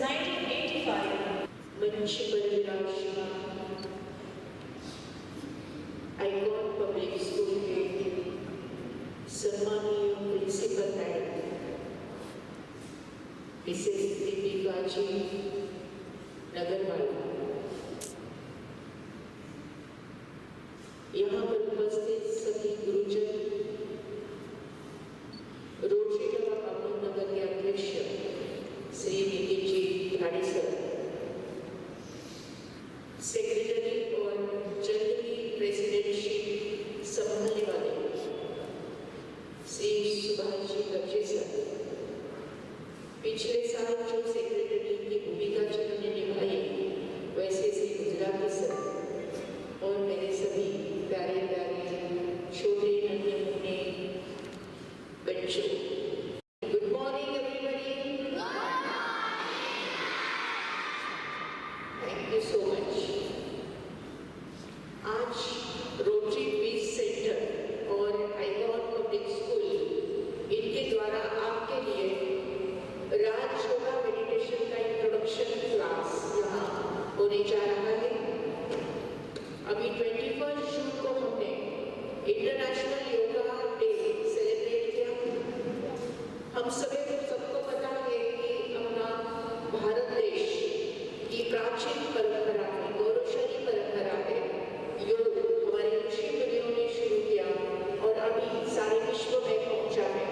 1985, Municipal Rashma, Icon Public School के सम्मानीय principal madam Mrs Deepika ji Nagarwala, यहाँ पर उपस्थित सभी गुरुजन, रोटरी क्लब अहमदनगर के अध्यक्ष श्री नितिन जी धाड़ी सर, सेक्रेटरी और जनरली प्रेसिडेंटशिप संभालने वाले श्री सुभाष जी गज्जे सर, पिछले साल जो सेक्रेटरी की भूमिका जिन्होंने निभाई वैसे श्री गुजराती सर और मेरे सभी प्यारे प्यारे छोटे नन्हे मुन्ने बच्चों, good morning everybody. Thank you so much. आज रोटरी पीस सेंटर और आइकॉन पब्लिक स्कूल इनके द्वारा आपके लिए राज योगा मेडिटेशन का इंट्रोडक्शन क्लास यहाँ होने जा रहा है। अभी 21 जून को हमने इंटरनेशनल योगा डे सेलिब्रेट किया। हम सबको पता है कि अपना भारत देश की प्राचीन परंपरा है, गौरवशाली परंपरा है। योग हमारे ऋषि मुनियों ने शुरू किया और अभी सारे विश्व में पहुंचा है।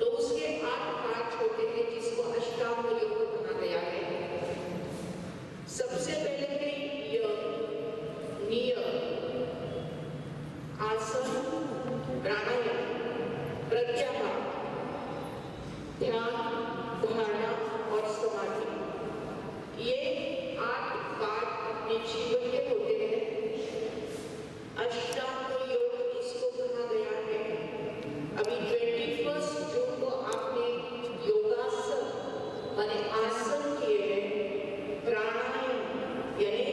तो उसके 8 पार्ट होते हैं जिसको अष्टांग योग कहा गया है। सबसे पहले है यम, नियम, आसन, प्राणायाम, प्रत्याहार, ध्यान, धारणा और समाधि। ये 8 पार्ट अपने जीवन के होते हैं। अष्टांग योग इसको कहा गया है। अभी 21 जून को आपने योगासन माने आसन किए हैं। प्राणायाम यानी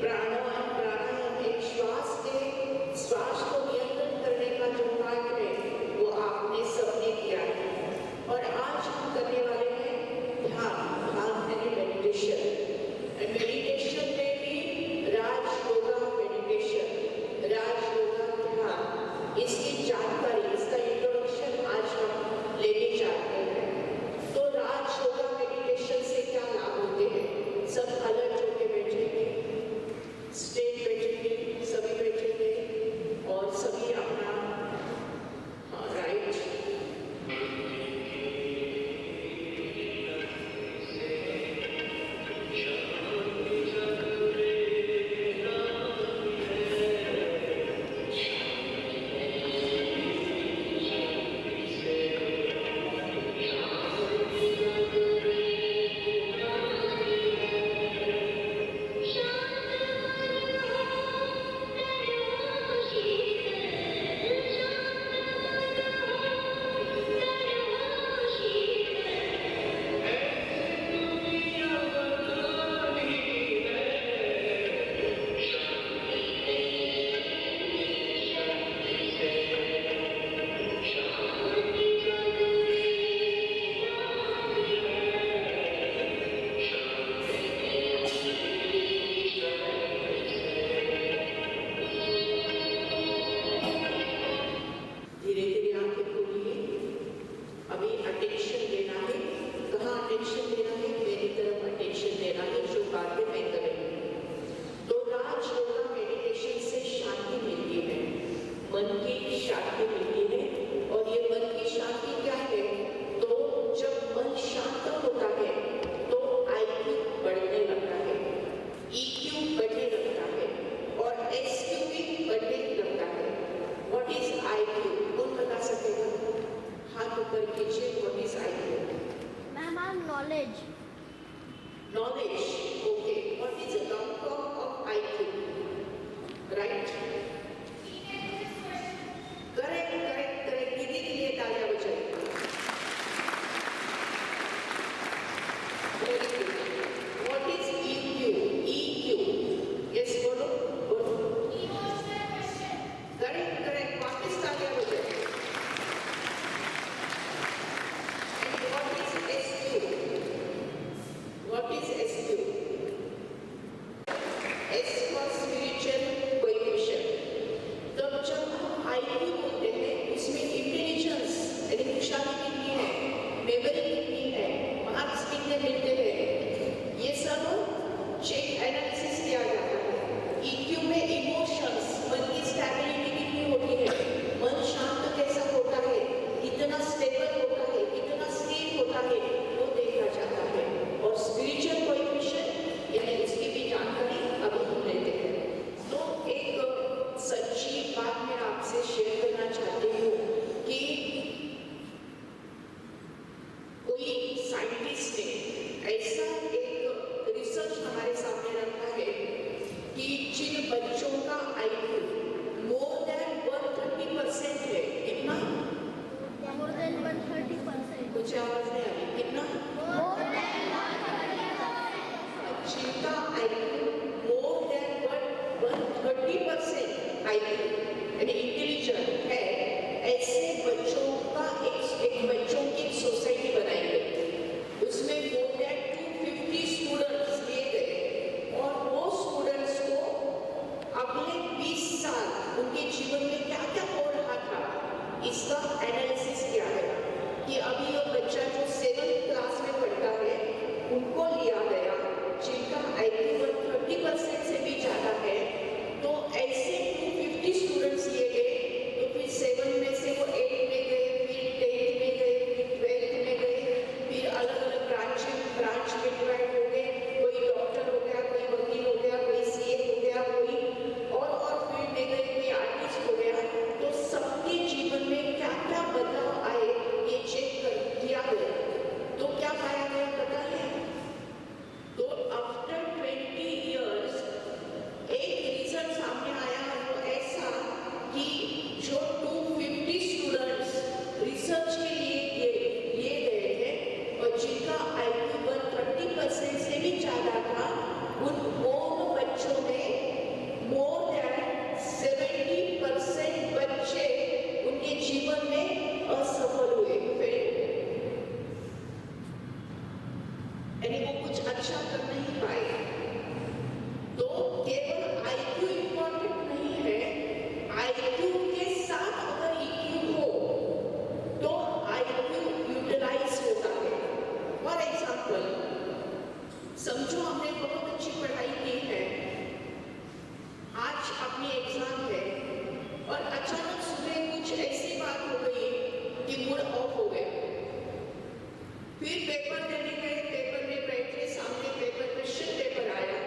प्राणायाम एक श्वास को नियंत्रण करने का जो पार्ट है वो आपने सबने किया है। और आज हम करने वाले हैं ध्यान यानी मेडिटेशन। मेडिटेशन में भी राज योगा मेडिटेशन, राज योगा ध्यान, इसकी जानकारी, इसका इंट्रोडक्शन आज हम लेने चाहते हैं। तो राज योगा मेडिटेशन से क्या लाभ होते हैं? सब अलर्ट होके बैठेंगे, स्टेट बैठेंगे, सभी बैठेंगे और सभी अपना right knowledge. Okay, what is the long form of IQ? Right? Correct. दीदी के लिए तालियां बजाइए। Very good. What is EQ? EQ. Yes, बोलो। Correct. वापस तालियां बजाइए। And what is SQ? ऐसा एक रिसर्च हमारे सामने रखा है कि जिन बच्चों का IQ मोर देन 130% है, कितना? more than 130%. कुछ आवाज नहीं आ रही, कितना? More than 130%. जिनका IQ मोर देन 130% IQ यानी इंटेलिजेंट है, ऐसे बच्चों का एक बच्चों की एक सोसाइटी बनाई गई। उसमें मोर देन 250 स्टूडेंट्स लिए गए और वो स्टूडेंट्स को अगले 20 साल उनके जीवन में क्या क्या हो रहा था इसका एनालिसिस किया गया कि अभी ये बच्चा जो 7th क्लास में पढ़ता है उनको लिया गया जिनका IQ 130% से भी ज़्यादा है, तो ऐसे 250 स्टूडेंट्स लिए गए। तो फिर 7 में से वो 8 में गए, फिर 10th में गए, फिर 12th में गए, फिर अलग अलग ब्रांच में डिवाइड हो गए। कोई डॉक्टर हो गया, कोई वकील हो गया, कोई CA हो गया, कोई और फील्ड में गए, कोई आर्टिस्ट हो गया। तो सबके जीवन में क्या क्या बदलाव आए ये चेक किया गया। तो क्या पाया गया पता है? तो आफ्टर 20 इयर्स एक रिजल्ट सामने आया, वो ऐसा कि जो 250 स्टूडेंट्स रिसर्च के लिए गए थे और जिनका IQ 130% से भी ज़्यादा था, उन दोनों बच्चों में मोर देन 70% बच्चे उनके जीवन में असफल हुए, फेल हुए, यानी वो कुछ अच्छा कर नहीं पाए। तो केवल IQ इम्पोर्टेंट नहीं है, IQ के साथ अगर EQ हो तो IQ यूटिलाइज होता है। फॉर एग्जाम्पल, समझो हमने बहुत अच्छी पढ़ाई की है, आज अपनी एग्जाम है और अचानक सुबह कुछ ऐसी बात हो गई कि मूड ऑफ हो गया। फिर पेपर देने गए, पेपर में बैठे, सामने पेपर क्वेश्चन पेपर आया,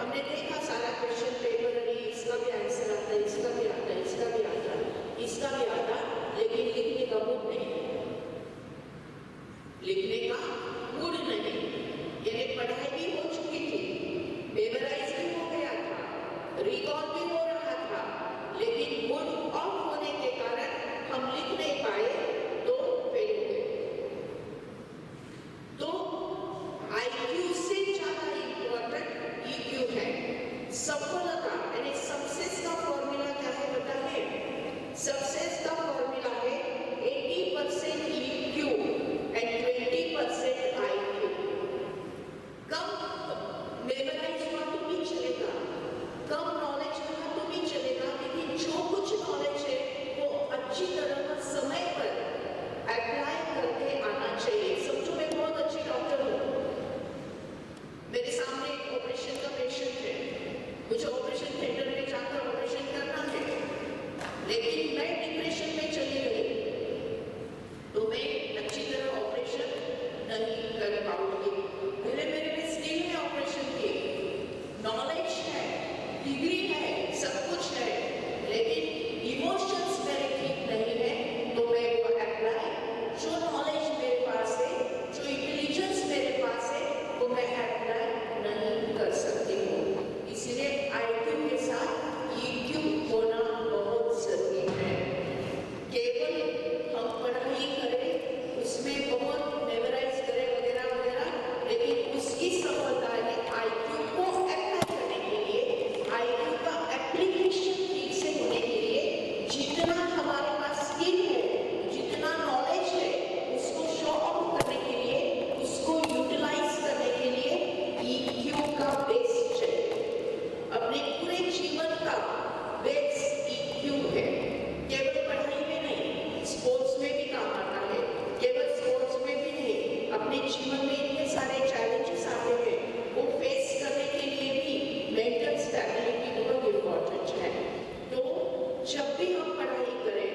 हमने देखा सारा क्वेश्चन पेपर, अरे इसका भी आंसर आता है, इसका भी आता है, इसका भी आता है, इसका भी आता, लेकिन लिखने का मूड नहीं, लिखने का मूड नहीं, यानी पढ़ाई भी हो चुकी थी, मेमोराइज भी हो गया था, रिकॉल भी हो रहा था, लेकिन मूड ऑफ होने के कारण हम लिख नहीं पाए तो फेल हो गए। तो IQ से ज़्यादा इम्पोर्टेंट EQ है। सफलता यानी सक्सेस का फॉर्मूला क्या है पता है? सक्सेस का फॉर्मूला है 80% EQ एंड 20% IQ। कम मेमोराइज हुआ तो भी चलेगा, कम नॉलेज हुआ तो भी चलेगा, लेकिन जो कुछ नॉलेज है वो अच्छी तरह समय पर अप्लाई करके आना चाहिए। समझो मैं बहुत अच्छी डॉक्टर हूँ, मेरे सामने एक ऑपरेशन का पेशेंट है, मुझे ऑपरेशन थिएटर में जाकर ऑपरेशन करना है, लेकिन मैं डिप्रेशन में चली गई तो मैं अच्छी तरह ऑपरेशन नहीं कर पाऊंगी। मेरे में स्किल है ऑपरेशन की, नॉलेज है, डिग्री है, सब कुछ है, लेकिन इमोशंस मेरे ठीक नहीं है, तो मैं वो अप्लाई, जो नॉलेज मेरे पास है, जो इंटेलिजेंस मेरे पास है, वो मैं अप्लाई नहीं कर सकती हूँ। इसलिए IQ के साथ EQ होना बहुत जरूरी है। केवल हम पढ़ाई करें, उसमें बहुत मेमोराइज करें वगैरह वगैरह, लेकिन उसकी सफलता है IQ को अप्लाई करने के लिए, IQ का एप्लीकेशन ठीक से होने के लिए जितना हमारे पास स्किल है, जितना नॉलेज है, उसको शो ऑफ करने के लिए, उसको यूटिलाइज करने के लिए EQ का बेस चाहिए। अपने पूरे जीवन का बेस EQ है। केवल पढ़ाई में नहीं, स्पोर्ट्स में भी काम आता है, केवल स्पोर्ट्स में भी नहीं, अपने जीवन में इतने सारे चैलेंजेस आते हैं, वो फेस करने के लिए भी मेंटल स्टेबिलिटी बहुत इम्पोर्टेंट है। तो जब भी हम पढ़ाई करें,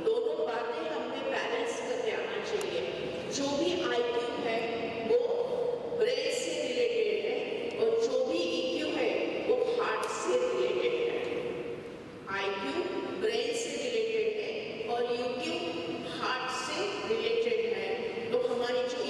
दोनों बातें हमें बैलेंस करके आना चाहिए। जो भी IQ है वो ब्रेन से रिलेटेड है और जो भी EQ है वो हार्ट से रिलेटेड है। IQ ब्रेन से रिलेटेड है और EQ हार्ट से रिलेटेड है। तो हमारी जो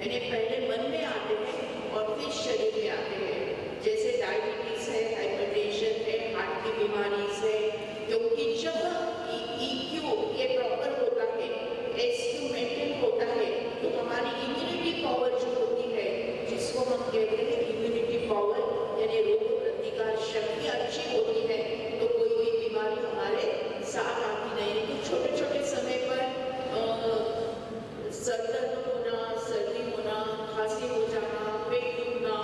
यानी पहले मन में आते हैं और फिर शरीर में आते हैं। जैसे डायबिटीज है, हाइपरटेंशन है, हार्ट की बीमारी है, क्योंकि जब EQ ये प्रॉपर होता है, SQ मेंटेन होता है, तो हमारी इम्यूनिटी पावर जो होती है, जिसको हम कहते हैं इम्यूनिटी पावर, यानी रोग प्रतिकार शक्ति अच्छी होती है, तो कोई भी बीमारी हमारे साथ आती नहीं। तो छोटे छोटे समय पर सर दर्द होना, सर्दी होना, खांसी हो जाना, पेट दुखना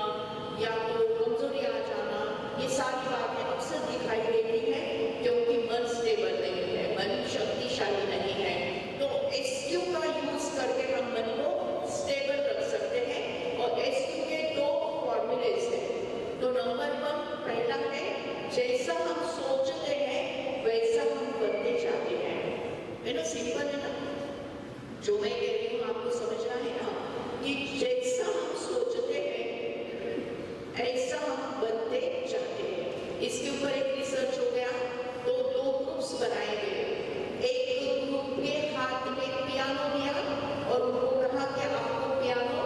या तो कमजोरी आ जाना, ये सारी बातें अक्सर दिखाई देती हैं, क्योंकि मन स्टेबल नहीं है, मन शक्तिशाली नहीं है। तो SQ का यूज करके हम मन को स्टेबल रख सकते हैं। और SQ के 2 फॉर्मूलेज हैं। तो नंबर 1 पहला है, जैसा हम सोचते हैं वैसा हम बनते जाते हैं। है ना, सिंपल है ना, जो मैं कह रही हूँ आपको समझना है ना, कि जैसा हम सोचते हैं ऐसा हम बनते जाते हैं। इसके ऊपर एक रिसर्च हो गया, तो 2 ग्रुप्स बनाए गए। एक ग्रुप के हाथ में पियानो दिया और उनको कहा कि आपको पियानो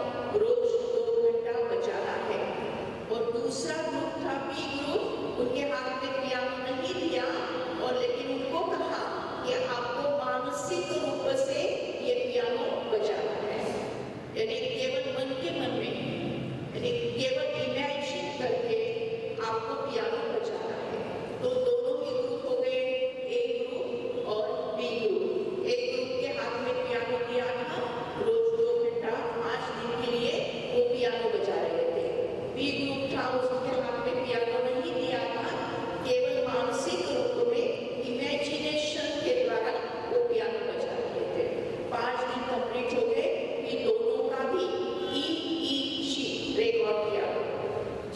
रोज 2 घंटा बजाना है। और दूसरा ग्रुप था B ग्रुप, उनके हाथ में पियानो नहीं दिया और लेकिन उनको कहा कि आपको मानसिक रूप से ये पियानो बजाना है, यानी केवल मन के मन में, यानी केवल इमेजिन करके आपको पियानो बजाना है। तो दोनों ही ग्रुप हो गए, A ग्रुप और B ग्रुप। एक ग्रुप के हाथ में पियानो दिया था, रोज 2 घंटा 5 दिन के लिए वो पियानो बजा रहे थे। B ग्रुप था, उसके हाथ में पियानो नहीं दिया था, केवल मानसिक रूप में इमेजिनेशन के द्वारा वो पियानो बजा रहे थे। 5 दिन कंप्लीट हो गए, ये दोनों का भी EEG रिकॉर्ड किया।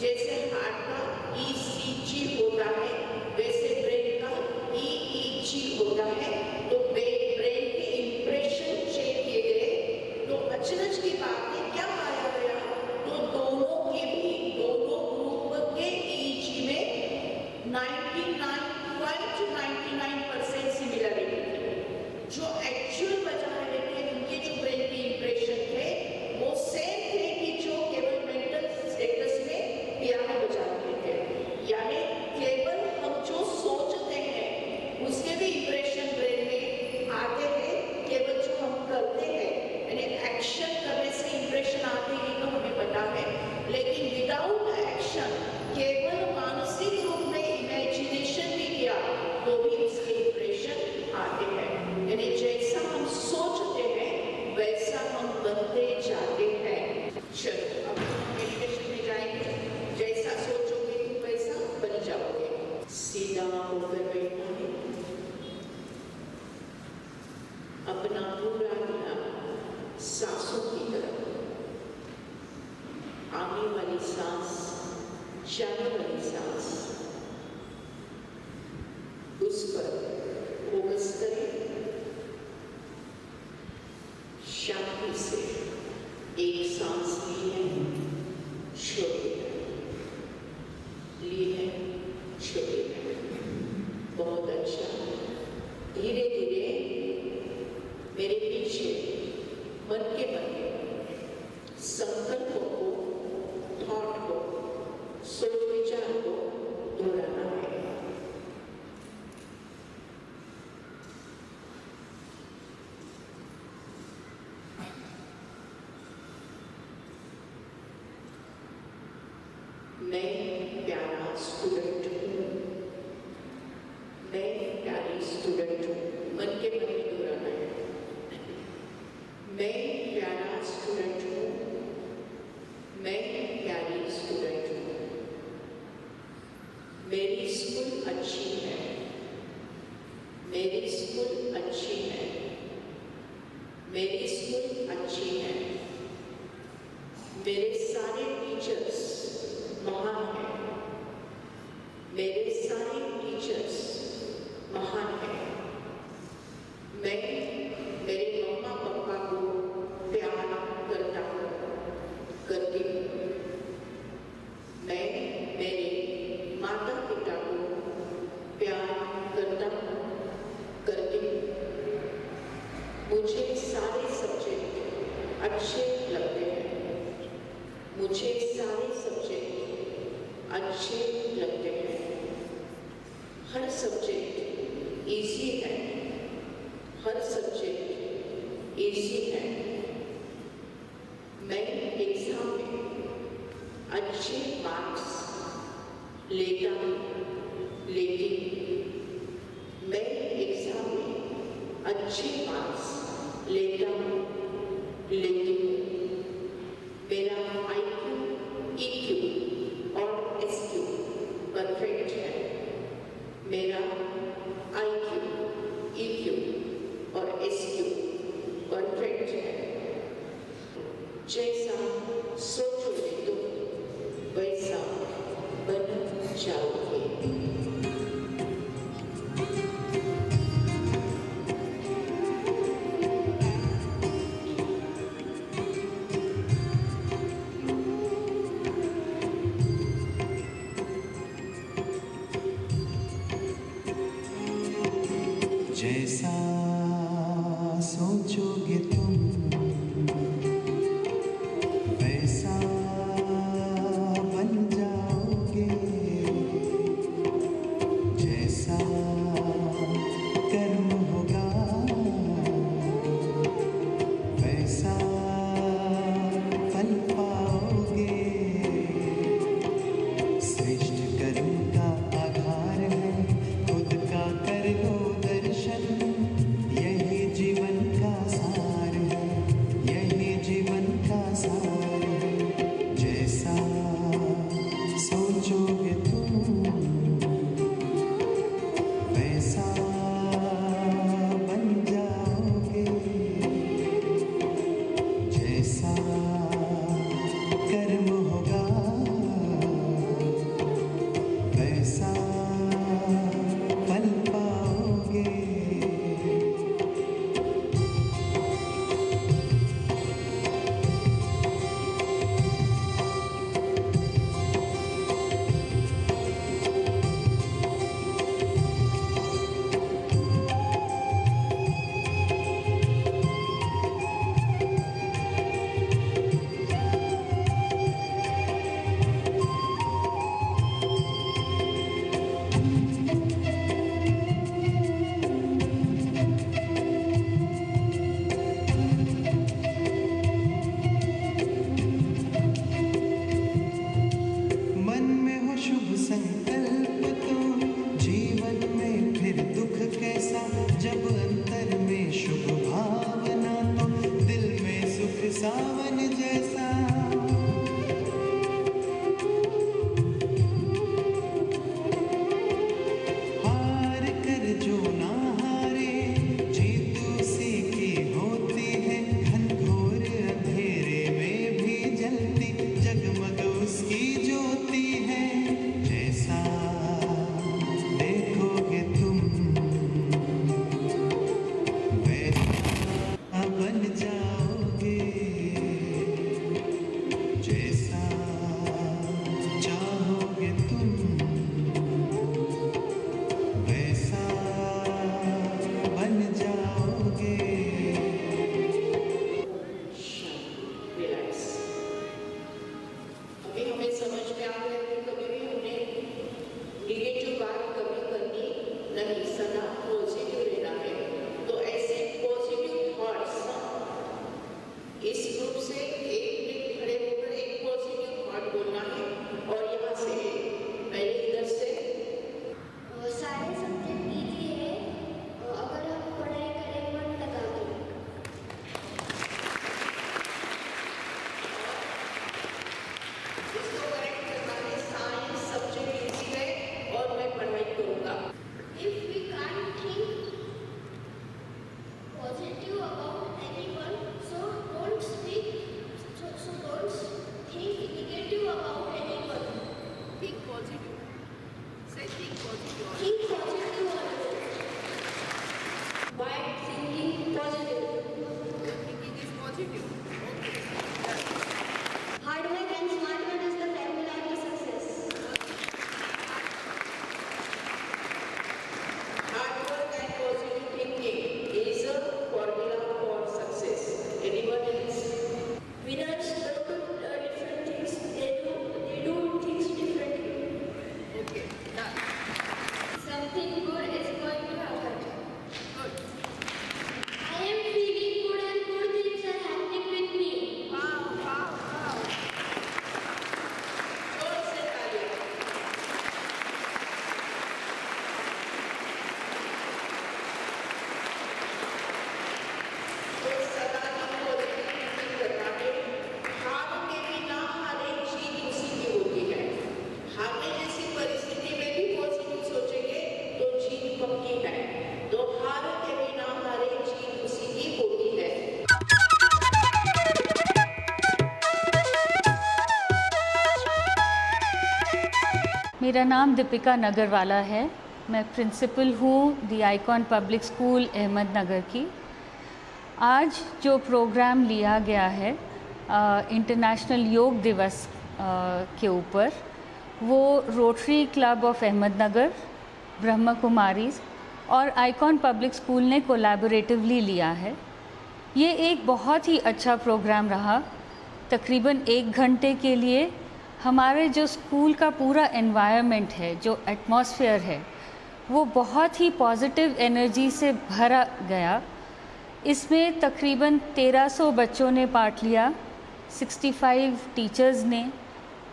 जैसे हार्ट का ECG होता है, वैसे ब्रेन का EEG होता है। तो ब्रेन के इंप्रेशन चेक किए गए, तो अचरज की बात है, क्या पाया गया, तो दोनों ग्रुप के EEG में 99 to 99% सिमिलरिटी थी। जो एक्चुअल बजा रहे थे, उनके जो ब्रेन के इंप्रेशन थे वो सेम थे कि जो केवल मेंटल स्टेटस में पियानो बजा रहे थे। यानी केवल हम जो सोचते हैं उसके भी इंप्रेशन ब्रेन में आते हैं, केवल जो हम करते हैं, यानी एक्शन करने से इंप्रेशन आते हैं, तो हमें पता है। लेकिन विदाउट एक्शन, केवल मानसिक रूप में इमेजिनेशन भी किया तो भी उसके इंप्रेशन आते हैं। यानी जैसा हम सोचते हैं वैसा हम बनते जाते हैं। चलो अब मेडिटेशन में जाएंगे। जैसा सोचोगे तुम वैसा बन जाओगे। सीधा होकर बैठना है, अपना पूरा ध्यान सांसों की तरफ, आने वाली सांस, जाने वाली सांस, उस पर फोकस करें। शांति से एक सांस ली है, छोड़ी है, ली है, छोड़ी है। बहुत अच्छा। धीरे धीरे मेरे पीछे मन के संकल्पों को, थॉट को, सोच विचार को दोहराना है। मैं प्यारा स्टूडेंट हूँ, मैं प्यारी स्टूडेंट हूँ। मन के मन में दोहराना है। मैं प्यारा स्टूडेंट हूँ, मैं प्यारी स्टूडेंट हूँ। मेरी स्कूल अच्छी है, मेरी स्कूल अच्छी है, मेरी स्कूल अच्छी है। मेरे सारे टीचर्स महान हैं, मेरे सारे टीचर्स महान हैं। मैं मेरे मम्मा पापा को प्यार करता हूँ, करती हूँ। मैं मेरे माता पिता को प्यार करता हूँ, करती हूँ। मुझे सारे सब्जेक्ट अच्छे लगते हैं। मुझे सारे सब्जेक्ट अच्छे लगते हैं। हर सब्जेक्ट इजी है, हर सब्जेक्ट इजी है। मैं एग्जाम में अच्छे मार्क्स लेता हूँ, लेकिन मैं एग्जाम में अच्छे मार्क्स लेता हूँ, लेकिन मेरा IQ, EQ और SQ परफेक्ट है। मेरा IQ, EQ और SQ परफेक्ट है। जैसा सोचोगे तुम वैसा बन जाओगे। जैसा सोचोगे तुम वैसा बन जाओगे। मेरा नाम दीपिका नगरवाला है। मैं प्रिंसिपल हूँ दी आइकॉन पब्लिक स्कूल अहमदनगर की। आज जो प्रोग्राम लिया गया है इंटरनेशनल योग दिवस के ऊपर, वो रोटरी क्लब ऑफ अहमदनगर, ब्रह्म कुमारीज और आइकॉन पब्लिक स्कूल ने कोलैबोरेटिवली लिया है। ये एक बहुत ही अच्छा प्रोग्राम रहा। तकरीबन 1 घंटे के लिए हमारे जो स्कूल का पूरा एनवायरनमेंट है, जो एटमॉस्फेयर है, वो बहुत ही पॉजिटिव एनर्जी से भरा गया। इसमें तकरीबन 1300 बच्चों ने पार्ट लिया, 65 टीचर्स ने,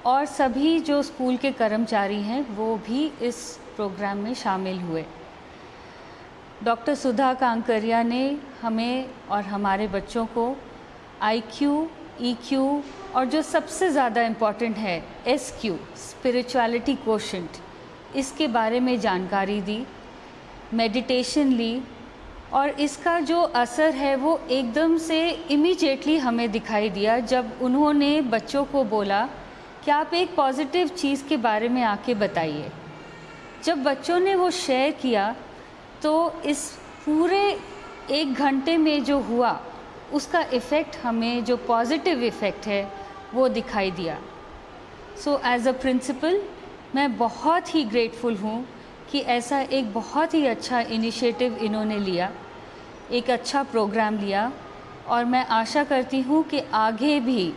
और सभी जो स्कूल के कर्मचारी हैं वो भी इस प्रोग्राम में शामिल हुए। डॉक्टर सुधा कांकरिया ने हमें और हमारे बच्चों को IQ, EQ और जो सबसे ज़्यादा इम्पॉर्टेंट है SQ, स्पिरिचुअलिटी कोशेंट, इसके बारे में जानकारी दी, मेडिटेशन ली, और इसका जो असर है वो एकदम से इमीडिएटली हमें दिखाई दिया जब उन्होंने बच्चों को बोला कि आप एक पॉजिटिव चीज़ के बारे में आके बताइए। जब बच्चों ने वो शेयर किया तो इस पूरे 1 घंटे में जो हुआ उसका इफ़ेक्ट, हमें जो पॉजिटिव इफ़ेक्ट है वो दिखाई दिया। सो एज अ प्रिंसिपल मैं बहुत ही ग्रेटफुल हूँ कि ऐसा एक बहुत ही अच्छा इनिशिएटिव इन्होंने लिया, एक अच्छा प्रोग्राम लिया, और मैं आशा करती हूँ कि आगे भी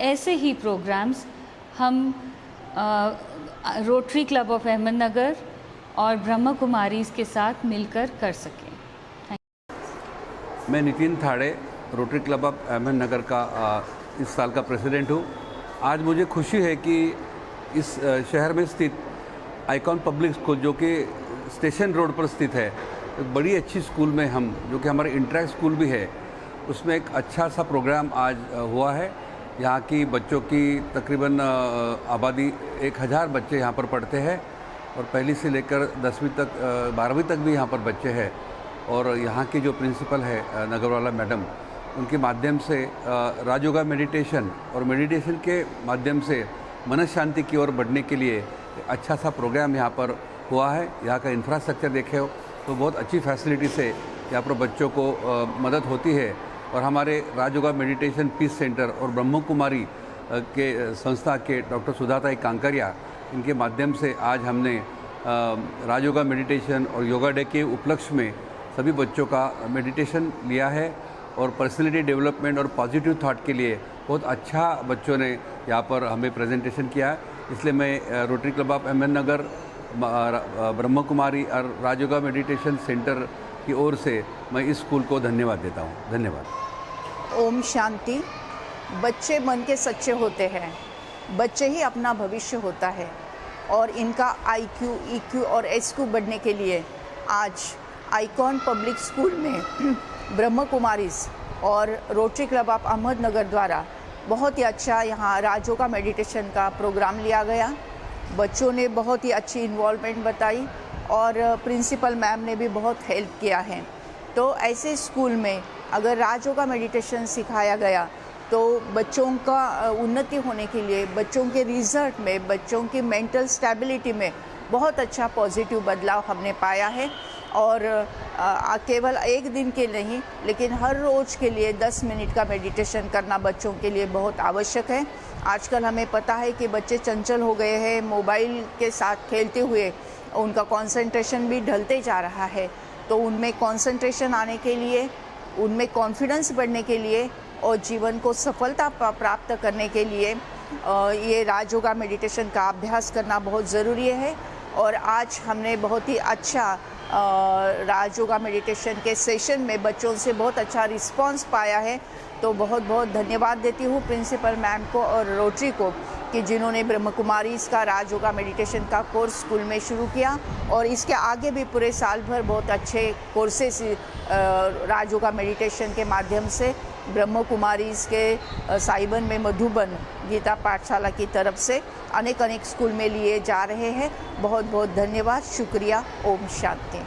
ऐसे ही प्रोग्राम्स हम रोटरी क्लब ऑफ अहमदनगर और ब्रह्म कुमारीज के साथ मिलकर कर सकें। मैं Nitin Thade, Rotary Club of Ahmednagar का इस साल का प्रेसिडेंट हूँ। आज मुझे खुशी है कि इस शहर में स्थित आइकॉन पब्लिक स्कूल, जो कि स्टेशन रोड पर स्थित है, एक बड़ी अच्छी स्कूल में हम, जो कि हमारे इंटरैक्ट स्कूल भी है, उसमें एक अच्छा सा प्रोग्राम आज हुआ है। यहाँ की बच्चों की तकरीबन आबादी 1000 बच्चे यहाँ पर पढ़ते हैं, और पहली से लेकर 10वीं तक 12वीं तक भी यहाँ पर बच्चे हैं। और यहाँ की जो प्रिंसिपल है नगरवाला मैडम, उनके माध्यम से राजयोगा मेडिटेशन और मेडिटेशन के माध्यम से मन शांति की ओर बढ़ने के लिए अच्छा सा प्रोग्राम यहाँ पर हुआ है। यहाँ का इंफ्रास्ट्रक्चर देखे हो तो बहुत अच्छी फैसिलिटी से यहाँ पर बच्चों को मदद होती है। और हमारे राजयोगा मेडिटेशन पीस सेंटर और ब्रह्म कुमारी के संस्था के डॉक्टर सुधाताई कांकरिया, इनके माध्यम से आज हमने राजयोगा मेडिटेशन और योगा डे के उपलक्ष्य में सभी बच्चों का मेडिटेशन लिया है, और पर्सनैलिटी डेवलपमेंट और पॉजिटिव थॉट के लिए बहुत अच्छा बच्चों ने यहाँ पर हमें प्रेजेंटेशन किया। इसलिए मैं rotary Club of Ahmednagar, Brahma Kumari और राजयोगा मेडिटेशन सेंटर की ओर से मैं इस स्कूल को धन्यवाद देता हूँ। धन्यवाद। ओम शांति। बच्चे मन के सच्चे होते हैं, बच्चे ही अपना भविष्य होता है, और इनका IQ, EQ और SQ बढ़ने के लिए आज आइकॉन पब्लिक स्कूल में ब्रह्म कुमारीज और रोटरी क्लब ऑफ अहमदनगर द्वारा बहुत ही अच्छा यहाँ राजयोगा मेडिटेशन का प्रोग्राम लिया गया। बच्चों ने बहुत ही अच्छी इन्वॉल्वमेंट बताई, और प्रिंसिपल मैम ने भी बहुत हेल्प किया है। तो ऐसे स्कूल में अगर राजयोगा मेडिटेशन सिखाया गया तो बच्चों का उन्नति होने के लिए, बच्चों के रिजल्ट में, बच्चों की मेंटल स्टेबिलिटी में बहुत अच्छा पॉजिटिव बदलाव हमने पाया है। और केवल 1 दिन के नहीं, लेकिन हर रोज़ के लिए 10 मिनट का मेडिटेशन करना बच्चों के लिए बहुत आवश्यक है। आजकल हमें पता है कि बच्चे चंचल हो गए हैं, मोबाइल के साथ खेलते हुए उनका कंसंट्रेशन भी ढलते जा रहा है। तो उनमें कंसंट्रेशन आने के लिए, उनमें कॉन्फिडेंस बढ़ने के लिए और जीवन को सफलता प्राप्त करने के लिए ये राजयोगा मेडिटेशन का अभ्यास करना बहुत ज़रूरी है। और आज हमने बहुत ही अच्छा राजयोगा मेडिटेशन के सेशन में बच्चों से बहुत अच्छा रिस्पांस पाया है। तो बहुत बहुत धन्यवाद देती हूँ प्रिंसिपल मैम को और रोटरी को कि जिन्होंने ब्रह्म कुमारीज का राजयोगा मेडिटेशन का कोर्स स्कूल में शुरू किया, और इसके आगे भी पूरे साल भर बहुत अच्छे कोर्सेस राजयोगा मेडिटेशन के माध्यम से ब्रह्म कुमारीज के साइबन में मधुबन गीता पाठशाला की तरफ से अनेक स्कूल में लिए जा रहे हैं। बहुत बहुत धन्यवाद, शुक्रिया। ओम शांति।